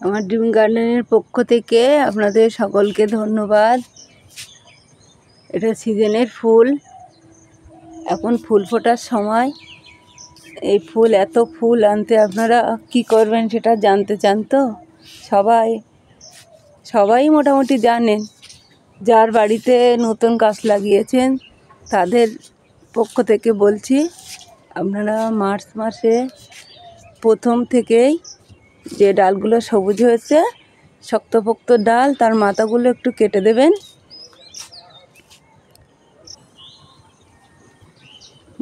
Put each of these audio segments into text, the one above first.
আমার ড্রিম গার্ডেনের পক্ষ থেকে আপনাদের সকলকে ধন্যবাদ। এটা সিজনের ফুল, এখন ফুল ফোটার সময়। এই ফুল, এত ফুল আনতে আপনারা কি করবেন সেটা জানতে চান তো? সবাই মোটামুটি জানেন। যার বাড়িতে নতুন গাছ লাগিয়েছেন তাদের পক্ষ থেকে বলছি, আপনারা মার্চ মাসে প্রথম থেকেই যে ডালগুলো সবুজ হয়েছে, শক্তপোক্ত ডাল, তার মাথাগুলো একটু কেটে দেবেন।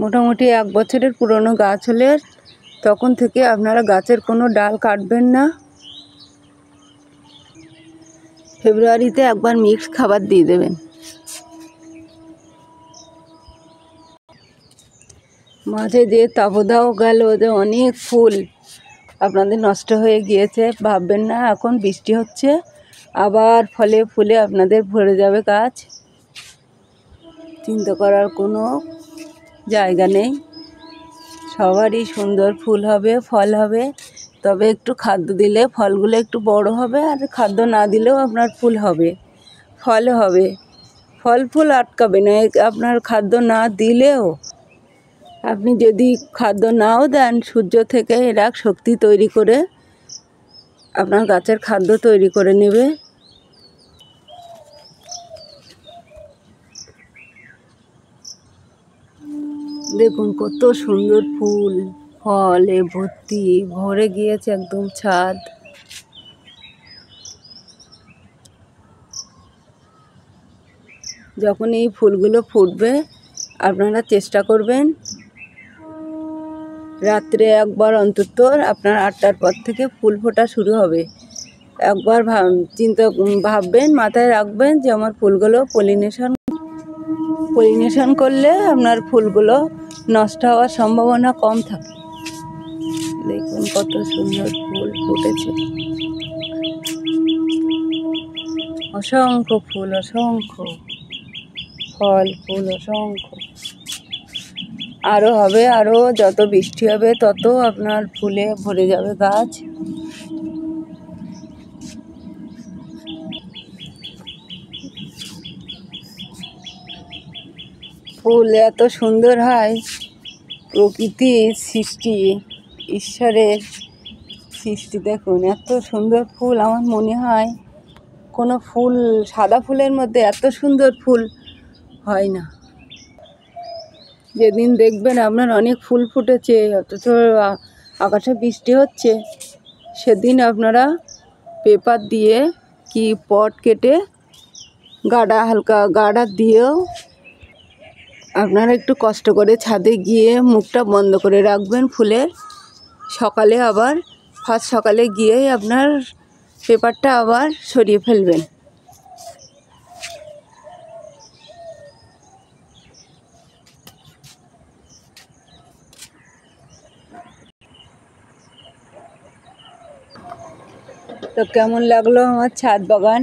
মোটামুটি 1 বছরের পুরনো গাছ হলে তখন থেকে আপনারা গাছের কোনো ডাল কাটবেন না। ফেব্রুয়ারিতে একবার মিক্স খাবার দিয়ে দেবেন। মাঝে যে তাপদাহ গেল, যে অনেক ফুল আপনাদের নষ্ট হয়ে গিয়েছে, ভাববেন না। এখন বৃষ্টি হচ্ছে, আবার ফলে ফুলে আপনাদের ভরে যাবে গাছ। চিন্তা করার কোনো জায়গা নেই। সবারই সুন্দর ফুল হবে, ফল হবে। তবে একটু খাদ্য দিলে ফলগুলো একটু বড় হবে, আর খাদ্য না দিলেও আপনার ফুল হবে, ফল হবে। ফুল আটকাবে না আপনার খাদ্য না দিলেও। আপনি যদি খাদ্য নাও দেন, সূর্য থেকে এরা শক্তি তৈরি করে আপনার গাছের খাদ্য তৈরি করে নেবে। দেখুন কত সুন্দর ফুল ফলে ভর্তি, ভরে গিয়েছে একদম ছাদ। যখন এই ফুলগুলো ফুটবে, আপনারা চেষ্টা করবেন রাত্রে একবার অন্তত, আপনার 8টার পর থেকে ফুল ফোটা শুরু হবে। একবার ভাববেন, মাথায় রাখবেন যে আমার ফুলগুলো পলিনেশন করলে আপনার ফুলগুলো নষ্ট হওয়ার সম্ভাবনা কম থাকে। দেখুন কত সুন্দর ফুল ফুটেছে, অসংখ্য ফুল, অসংখ্য ফল ফুল, অসংখ্য। আরও হবে, আরও যত বৃষ্টি হবে তত আপনার ফুলে ভরে যাবে গাছ। ফুল এত সুন্দর হয়, প্রকৃতির সৃষ্টি, ঈশ্বরের সৃষ্টি। দেখুন এত সুন্দর ফুল, আমার মনে হয় কোনো ফুল, সাদা ফুলের মধ্যে এত সুন্দর ফুল হয় না। যেদিন দেখবেন আপনার অনেক ফুল ফুটেছে অথচ আকাশে বৃষ্টি হচ্ছে, সেদিন আপনারা পেপার দিয়ে কি পট কেটে হালকা গার্ডার দিয়েও আপনারা একটু কষ্ট করে ছাদে গিয়ে মুখটা বন্ধ করে রাখবেন ফুলের। সকালে আবার সকালে গিয়েই আপনার পেপারটা আবার সরিয়ে ফেলবেন। তো কেমন লাগলো আমার ছাদ বাগান,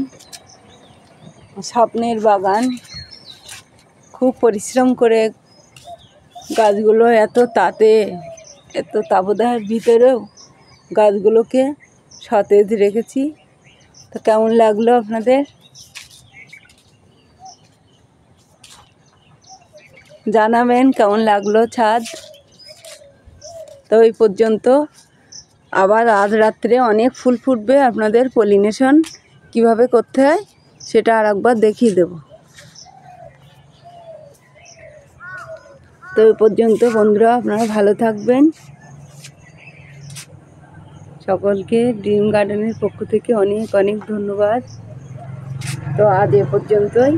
স্বপ্নের বাগান। খুব পরিশ্রম করে গাছগুলো এত তাপদাহের ভিতরেও গাছগুলোকে সতেজ রেখেছি। তো কেমন লাগলো আপনাদের জানাবেন, কেমন লাগলো ছাদ। তো এই পর্যন্ত। আবার আজ রাত্রে অনেক ফুল ফুটবে, আপনাদের পলিনেশন কিভাবে করতে হয় সেটা আর একবার দেখিয়ে দেব। তো এই পর্যন্ত বন্ধুরা, আপনারা ভালো থাকবেন। সকলকে ড্রিম গার্ডেনের পক্ষ থেকে অনেক অনেক ধন্যবাদ। তো আজ এ পর্যন্তই।